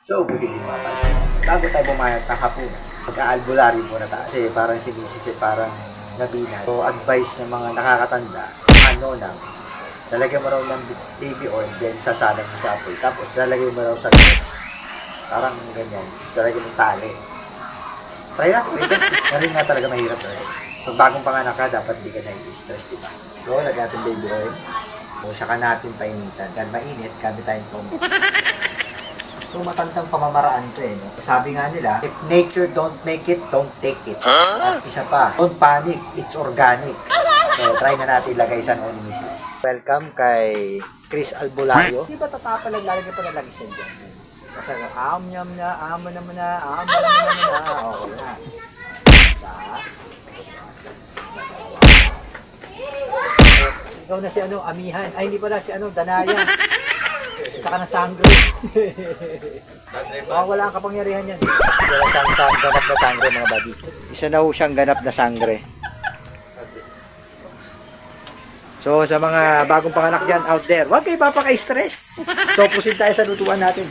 So, good evening mga pads. Bago tayo bumayat ng hapunan, mag-aalbularyo muna tayo. Kasi parang si Mrs. parang nabina. So, advice ng mga nakakatanda, lang, lalagyan mo raw ng baby oil, then sasalang mo sa apoy. Tapos, lalagyan mo raw sa parang ganyan, lalagyan mo tali. Try natin, wait. Narin nga talaga mahirap na rin. Pag bagong panganak ka, dapat di ka na-stress, diba? So, lagyan natin baby oil. So, saka natin painitan. Dahil mainit, gamit tayong tomo. So, matandang pamamaraan to eh. No? Sabi nga nila, if nature don't make it, don't take it. At isa pa, don't panic, it's organic. So, try na natin ilagay sa ni Mrs. Welcome kay Chris Albulario. Di ba tatapa lang lalagyan pa ng lagisan dyan? Kasi nyam na, naman na, okay na. Ikaw na si Amihan. Ay, hindi pala si Danaya. Saka na sangre. Wala ang kapangyarihan yan. Isa na siyang ganap na sangre mga buddy. Isa na ho siyang ganap na sangre. So sa mga bagong panganak dyan out there, huwag kayo papaka-stress. So proceed tayo sa lutuan natin.